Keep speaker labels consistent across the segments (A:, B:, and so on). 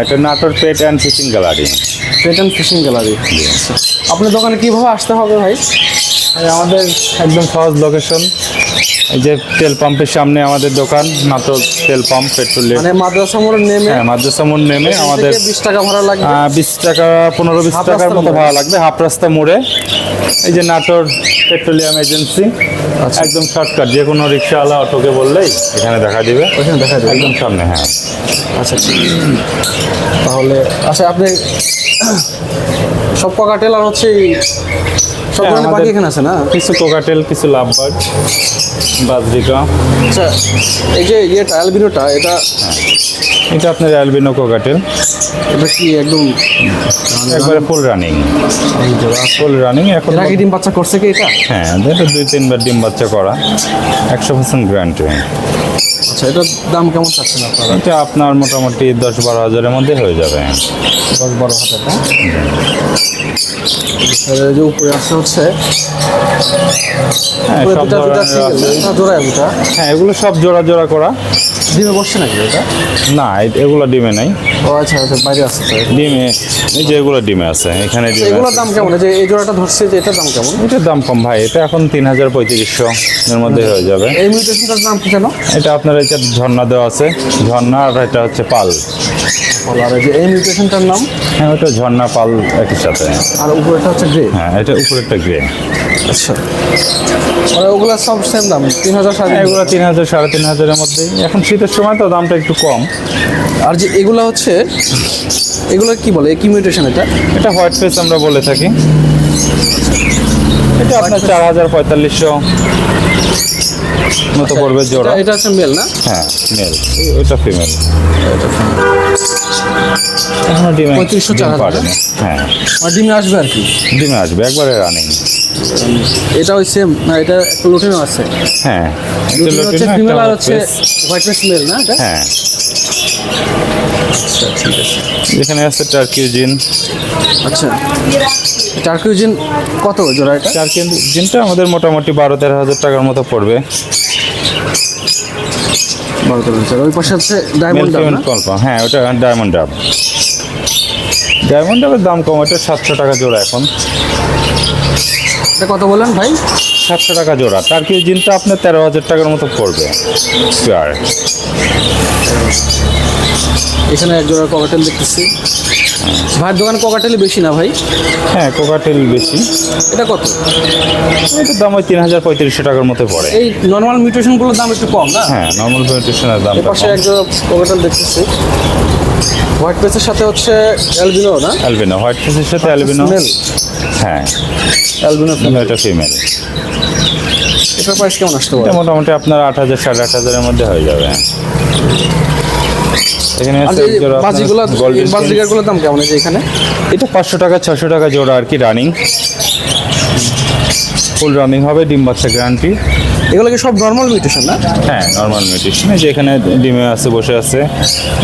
A: এটা Natore pet and fishing gallery.
B: Pet and fishing gallery. আপনার দোকানে কিভাবে আসতে হবে ভাই?
A: আমাদের একদম সহজ লোকেশন, এই যে তেল পাম্পের সামনে আমাদের দোকান, নাটোর তেল পাম্প পেট্রোলিয়াম।
B: মানে মাদ্রাসা মোড় নেমে?
A: হ্যাঁ, মাদ্রাসা মোড় নেমে আমাদের
B: 20 টাকা ভাড়া লাগবে।
A: 20 টাকা 15-20 টাকার মতো ভাড়া লাগবে। হাফ রাস্তা মোড়ে এই যে নাটোর পেট্রোলিয়াম এজেন্সি, একদম শর্টকাট। যে কোনো রিক্সাওয়ালা অটোকে বললেই এখানে দেখা দিবে,
B: ওখানে দেখা যাবে
A: একদম সামনে। হ্যাঁ,
B: আচ্ছা ঠিক আছে। তাহলে আচ্ছা, আপনি সব ককাটেল আর হচ্ছে সব ধরনের পাখি এখানে আছে না?
A: কিছু কোকাটেল, কিছু লাভবার্ড, বাজরিকা।
B: আচ্ছা, এই যে ইয়েটা অ্যালবিনোটা, এটা
A: এটা আপনার অ্যালবিনো কোকাটেল,
B: এটা কি একদম
A: একবারে ফুল রানিং। ফুল রানিং এখন।
B: এর আগে ডিম বাচ্চা করছে কি এটা?
A: হ্যাঁ, এটা 2-3 বার ডিম বাচ্চা করা, 100% গ্যারান্টি।
B: আচ্ছা, এটার দাম কেমন চাচ্ছেন আপনারা?
A: এটা আপনার মোটামুটি 10-12 হাজারের মধ্যে হয়ে যাবে।
B: 10-12 হাজার টাকা। যে উপরে আছে হচ্ছে
A: হ্যাঁ, সব ধরনের আছে।
B: জোড়া দুটা।
A: হ্যাঁ, এগুলো সব জোড়া জোড়া করা।
B: ডিমে বসছে নাকি এটা?
A: না, এগুলো ডিমে নাই।
B: ও আচ্ছা আচ্ছা, বাইরে আছে তো।
A: ডিমে এই যে এগুলো ডিমে আছে, এখানে ডিমে
B: এগুলোর
A: আছে।
B: দাম কেমন? যে এই জোড়াটা ধরছে, যে এটার দাম কেমন?
A: এটার দাম কম ভাই, এটা এখন 3000-3500 এর মধ্যে হয়ে যাবে।
B: এই মিউটেশনটার নাম কি জানো?
A: এটা আপনার এটা ঝর্ণা দেওয়া আছে, ঝর্ণা। আর এটা হচ্ছে পাল।
B: আর এই যে এই মিউটেশনটার নাম?
A: হ্যাঁ, ওটা ঝর্ণা পাল একই সাথে।
B: আর উপরেটা হচ্ছে গ্রে?
A: হ্যাঁ, এটা উপরেরটা গ্রে।
B: আচ্ছা, মানে ওগুলো সব সেম দাম 3000?
A: এগুলো 3000-3500 এর মধ্যে। এখন শীতের সময় তো দামটা একটু কম।
B: আর যে এগুলো হচ্ছে, এগুলো কি বলে, কি মিউটেশন এটা?
A: এটা হোয়াইট ফেস আমরা বলে থাকি। এটা আপনার 4000-4500 মতো পড়বে জোড়া।
B: এটা হচ্ছে মেল না?
A: হ্যাঁ, মেল। ওটা ফিমেল। এখনো ডিমে
B: 3500-4000
A: পারেনি। হ্যাঁ,
B: আর ডিমে আসবে আর কি?
A: ডিমে আসবে, একবারে রানিং।
B: এটা ওই সেম না? এটা একটা লুটিনও আছে?
A: হ্যাঁ,
B: লুটিনো হচ্ছে ফিমেল আর হচ্ছে হোয়াইট ফেস মেল না এটা?
A: হ্যাঁ।
B: আচ্ছা ঠিক আছে।
A: এখানে আছে টার্কিউজিন।
B: আচ্ছা, টার্কিউজিন কত জোড়া এটা?
A: টার্কিউজিনটা আমাদের মোটামুটি 12-13 হাজার টাকার মতো পড়বে।
B: 12-13,000। ওই পাশে আছে ডায়মন্ড ডাব না?
A: হ্যাঁ, ওটা ডায়মন্ড ডাব। ডায়মন্ড ডাবের দাম কম, ওটা 700 টাকা জোড়া এখন।
B: এটা কত বললেন ভাই?
A: 700 টাকা জোড়া। টার্কিউজিনটা আপনার 13,000 টাকার মতো পড়বে পেয়ার।
B: এখানে এক জোড়া ককাটেল দেখতেছি। ভাইয়ের দোকানে ককাটেলই বেশি না ভাই?
A: হ্যাঁ, কোকাটেল বেশি।
B: এটা কত?
A: এটার দাম ওই 3000-3500 টাকার মতো পড়ে।
B: এই নর্মাল মিউটেশনগুলোর দাম একটু কম না?
A: হ্যাঁ, নর্মাল মিউটেশনের দাম
B: এর পাশে এক জোড়া ককাটেল দেখতেছি। হোয়াইট পেসের সাথে হচ্ছে অ্যালবিনো না?
A: অ্যালবিনো, হোয়াইট ফেসের সাথে অ্যালবিনো।
B: মেল?
A: হ্যাঁ,
B: অ্যালবিনো।
A: এটা ফিমেল।
B: এটার প্রাইস কেমন আসতে পারে?
A: এটা মোটামুটি আপনার 8000-8,500 এর মধ্যে হয়ে যাবে। এখানে
B: আর
A: আছে
B: এই
A: জোড়া
B: বাজিগুলো,
A: গোল্ডেন।
B: বাজিগারগুলোর দাম কেমন এই যে এখানে?
A: এটা 500 টাকা 600 টাকা জোড়া আর কি, রানিং। ফুল রানিং হবে, ডিম বাচ্চা গ্যারান্টি।
B: এগুলো কি সব নর্মাল মিউটেশন না?
A: হ্যাঁ, নর্মাল মিউটেশন। যে এখানে ডিমে আছে, বসে আছে।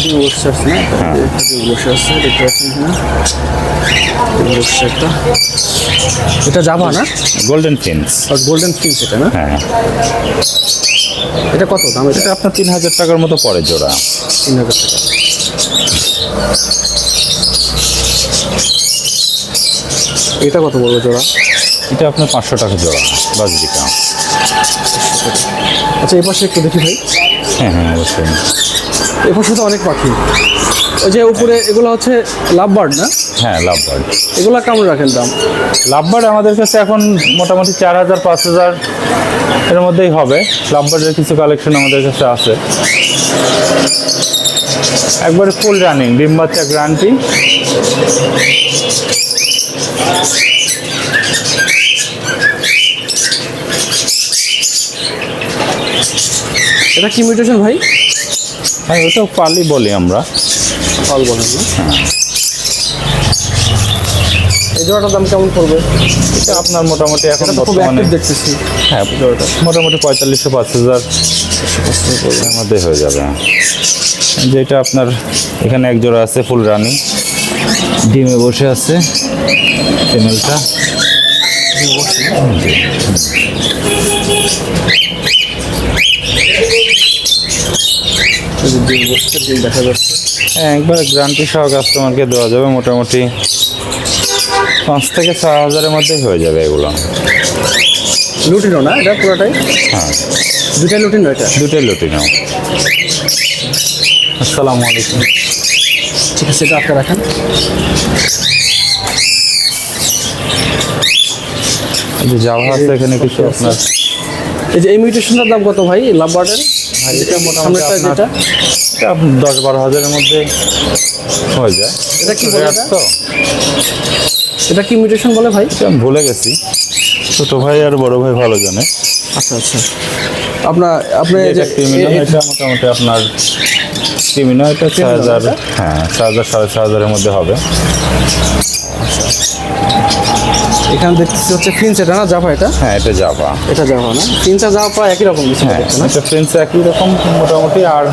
B: ডিম বসে আছে না? ডিম বসে আছে, দেখতে পাচ্ছেন এখানে। ডিম বসে একটা। এটা জাভা না?
A: গোল্ডেন ফিন্স।
B: আর গোল্ডেন ফিন্স এটা না?
A: হ্যাঁ,
B: এটা কত দাম?
A: এটা আপনার 3000 টাকার মতো পড়ে জোড়া।
B: 3000 টাকা। এটা কত বলবো জোড়া?
A: এটা আপনার 500 টাকা জোড়া বাজরিকা।
B: আচ্ছা, এই পাশে একটু দেখি ভাই।
A: হ্যাঁ হ্যাঁ, অবশ্যই।
B: এই পাশে তো অনেক পাখি। ওই যে উপরে এগুলো হচ্ছে লাভবার্ড না?
A: হ্যাঁ, লাভবার্ড।
B: এগুলো কেমন রাখেন দাম?
A: লাভবার্ড আমাদের কাছে এখন মোটামুটি 4000-5000 এর মধ্যেই হবে। লাভবার্ডের কিছু কালেকশন আমাদের কাছে আছে, একবারে ফুল রানিং, ডিম বাচ্চা গ্যারান্টি।
B: এটা কি মিউটেশন ভাই?
A: হ্যাঁ, ওটাও পালি বলি আমরা।
B: ফল বলেন না? এই জোড়াটার দাম কেমন পড়বে?
A: এটা আপনার মোটামুটি এখন
B: এটা তো খুব
A: বর্তমানে,
B: অ্যাক্টিভ দেখতেছি।
A: হ্যাঁ, মোটামুটি 4500-5000 এর মধ্যে হয়ে যাবে। যেটা আপনার এখানে এক জোড়া আছে ফুল রানিং, ডিমে বসে আছে ফিমেলটা।
B: এই যে ডিম বসছে, ডিম দেখা যাচ্ছে।
A: হ্যাঁ, একবারে গ্যারান্টি সহ কাস্টমারকে দেওয়া যাবে, মোটামুটি 5 থেকে 6 হাজারের মধ্যেই হয়ে যাবে এগুলো।
B: লুটিনো না এটা পুরোটাই?
A: হ্যাঁ,
B: দুটাই লুটিনো এটা?
A: দুটোই লুটিনো। আসসালামু আলাইকুম।
B: ঠিক আছে, এটা আপনি রাখেন।
A: এই যে জাভা আছে এখানে কিছু আপনার।
B: এই যে এই মিউটেশনটার দাম কত ভাই লাভ বার্ডের?
A: ভাই এটা মোটামুটি
B: সামনেরটা
A: আপনার
B: যেটা,
A: এটা আপনার 10-12 হাজারের মধ্যে হয়ে যায়।
B: এটা কি বলে এটা?
A: তো
B: এটা কি মিউটেশন বলে ভাই?
A: এটা আমি ভুলে গেছি, ছোট ভাই আর বড় ভাই ভালো জানে।
B: আচ্ছা আচ্ছা, আপনি
A: এটা
B: যে
A: ক্রিমিনো, এটা মোটামুটি আপনার ক্রিমিনো, এটা 6,000, হ্যাঁ 6,000 6,500 মধ্যে হবে।
B: এখানে দেখতেছি হচ্ছে ফিন্স, এটা না জাভা? এটা
A: হ্যাঁ, এটা জাভা।
B: এটা জাভা না? ফিন্স আর জাভা প্রায় একই রকম কিছু
A: হ্যাঁ,
B: দেখতে না?
A: এটা ফ্রেন্স একই রকম মোটামুটি। আর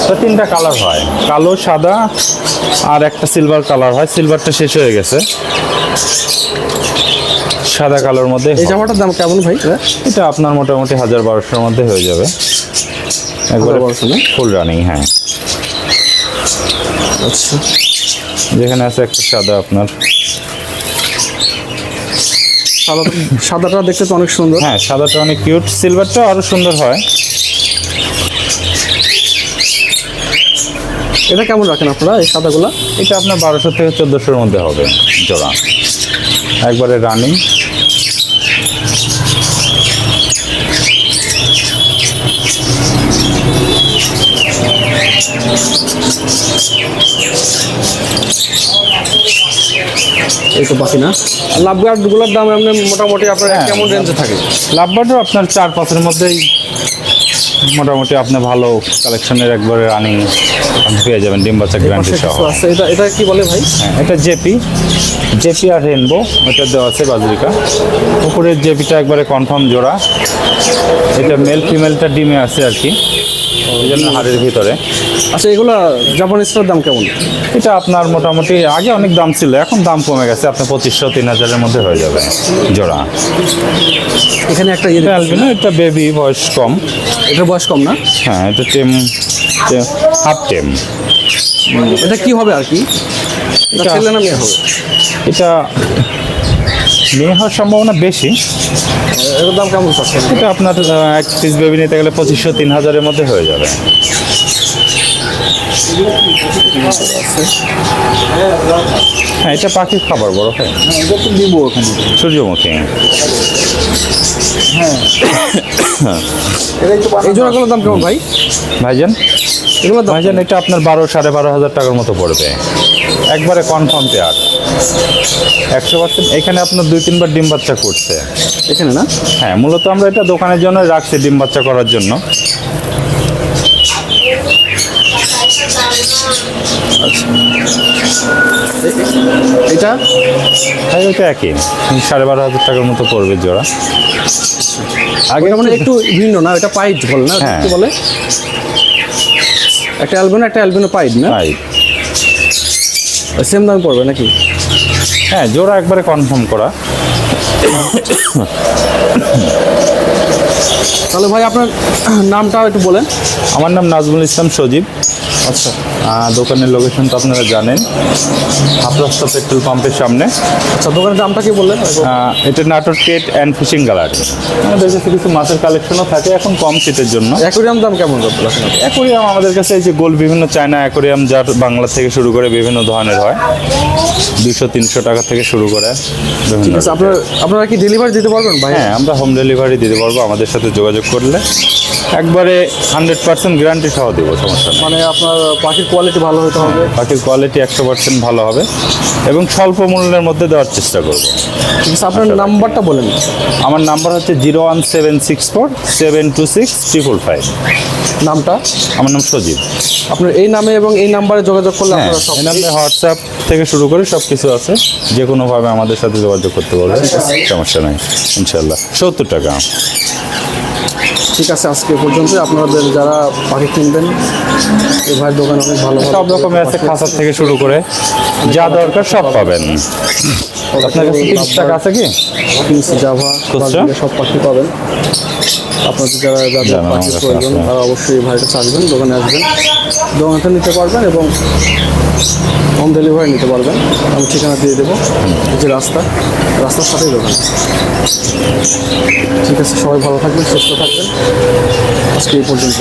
A: এটা 3টা কালার হয়, কালো, সাদা আর একটা সিলভার কালার হয়। সিলভারটা শেষ হয়ে গেছে, সাদা কালোর মধ্যে
B: এই
A: হয়।
B: জামাটার দাম কেমন ভাই?
A: এটা আপনার মোটামুটি 1,000-1,200-র মধ্যে হয়ে যাবে, একবারে
B: 1,200 না?
A: Full running. হ্যাঁ,
B: আচ্ছা,
A: যেখানে আছে একটা সাদা আপনার।
B: সাদাটা দেখতে তো অনেক সুন্দর।
A: হ্যাঁ, সাদাটা অনেক কিউট, সিলভারটা আরো সুন্দর হয়।
B: এটা কেমন রাখেন আপনারা এই সাদাগুলা?
A: এটা আপনার 1,200 থেকে 1,400-র মধ্যে হবে জোড়া, একবারে রানিং।
B: এই তো বাকি না। লাভ গার্ডগুলোর দাম এমনি মোটামুটি আপনার
A: হ্যাঁ,
B: কেমন রেঞ্জে থাকে?
A: লাভবারও আপনার 4-5-এর মধ্যেই মোটামুটি আপনি ভালো কালেকশনের একবারে রানিং পেয়ে যাবেন, ডিম বাচ্চা গ্যারান্টি
B: পাশে
A: সহ।
B: কিছু আছে, এটা কি বলে ভাই?
A: হ্যাঁ, এটা জেপি আর রেনবো, এটা দেওয়া আছে বাজরিকা। উপরের জেপিটা একবারে কনফার্ম জোড়া। এটা মেল ফিমেলটা ডিমে আছে আর কি, এই জন্য হাড়ের ভিতরে।
B: আচ্ছা, এগুলা জাপানিজটার দাম কেমন?
A: এটা আপনার মোটামুটি আগে অনেক দাম ছিল, এখন দাম কমে গেছে, আপনার 2,500-3,000-এর মধ্যে হয়ে যাবে জোড়া।
B: এখানে একটা
A: এটা অ্যালবিনো, এটা বেবি, বয়স কম।
B: এটার বয়স কম না?
A: হ্যাঁ, এটা টেম, হাফ টেম।
B: এটা কি হবে আর কি? এটা
A: এটা-
B: ছেলে না মেয়ে হবে?
A: এটা মেয়ে হওয়ার সম্ভাবনা বেশি।
B: এটার দাম কেমন পাচ্ছেন?
A: এটা আপনার এক পিস বেবি নিতে গেলে 2,500-3,000-এর মধ্যে হয়ে যাবে। হ্যাঁ, এটা পাখির খাবার বড় ভাই।
B: এটা তো দিব ওখানে।
A: সূর্যমুখী।
B: এই জোড়াগুলোর দাম কেমন ভাই?
A: ভাইজান,
B: এগুলোর দাম
A: ভাইজান এটা আপনার 12-12,500 টাকার মতো পড়বে, একবারে কনফার্ম পেয়ার 100%। এখানে আপনার 2-3 বার ডিম বাচ্চা করছে।
B: এখানে না?
A: হ্যাঁ, মূলত আমরা এটা দোকানের জন্য রাখছি, ডিম বাচ্চা করার জন্য।
B: এটা
A: তাই ওইটা একই 12,500 টাকার মতো পড়বে জোড়া।
B: আগে মানে একটু ভিন্ন না? এটা পাইট বলে না?
A: হ্যাঁ।
B: কি বলে? একটা অ্যালবিনো পাইট না?
A: তাই
B: সেম দাম পড়বে নাকি?
A: হ্যাঁ, জোড়া একবারে কনফার্ম করা।
B: তাহলে ভাই আপনার নামটা একটু বলেন।
A: আমার নাম নাজমুল ইসলাম সজীব।
B: আচ্ছা
A: দোকানের লোকেশন তো আপনারা জানেন, হাফরাস্তা পেট্রোল পাম্পের সামনে।
B: আচ্ছা, দোকানের নামটা কি বললেন?
A: এটা Natore trade and fishing gallery. আমাদের কাছে কিছু মাছের কালেকশনও থাকে এখন কম শীতের জন্য।
B: অ্যাকোরিয়াম দাম কেমন রাখেন?
A: অ্যাকোরিয়াম আমাদের কাছে এই যে গোল বিভিন্ন চায়না অ্যাকোরিয়াম, যার বাংলা থেকে শুরু করে বিভিন্ন ধরনের হয়, 200-300 টাকা থেকে শুরু করে বিভিন্ন।
B: ঠিক আছে, আপনারা কি ডেলিভারি দিতে পারবেন ভাই?
A: হ্যাঁ, আমরা হোম ডেলিভারি দিতে পারবো, আমাদের সাথে যোগাযোগ করলে একবারে 100% গ্যারান্টি সহ দেবো, সমস্যা নেই।
B: মানে আপনার পাখির কোয়ালিটি ভালো হতে হবে?
A: পাখির কোয়ালিটি 100% ভালো হবে এবং স্বল্প মূল্যের মধ্যে দেওয়ার চেষ্টা করব।
B: ঠিক আছে, আপনার নাম্বারটা বলেন।
A: আমার নাম্বার হচ্ছে 01764-726-555।
B: নামটা?
A: আমার নাম সজীব।
B: আপনার এই নামে এবং এই নাম্বারে যোগাযোগ করলে
A: হ্যাঁ,
B: আপনারা সব
A: এই নামে হোয়াটসঅ্যাপ থেকে শুরু করে সব কিছু আছে, যে কোনোভাবে আমাদের সাথে যোগাযোগ করতে পারবে, সমস্যা নেই ইনশাল্লাহ। 70 টাকা।
B: ঠিক আছে, আজকে পর্যন্ত আপনাদের যারা পাখি কিনবেন এই ভাইয়ের দোকান অনেক ভালো
A: সব রকমের আছে, খাঁচার থেকে শুরু করে যা দরকার সব পাবেন। আপনার কাছে 30 টাকা আছে কি?
B: জাভা
A: খুচরা?
B: সব পাখি পাবেন। আপনাদের যাদের
A: জানা আমার
B: পাখির
A: কাছে
B: প্রয়োজন
A: আছে।
B: তারা অবশ্যই ভাইয়ের কাছে আসবেন, দোকানে আসবেন, দোকানটা নিতে পারবেন এবং হোম ডেলিভারি নিতে পারবেন। আমি ঠিকানা দিয়ে দেবো, এই যে রাস্তার সাথেই দোকান। ঠিক আছে, সবাই ভালো থাকবেন, সুস্থ থাকবেন, আজকে এই পর্যন্ত।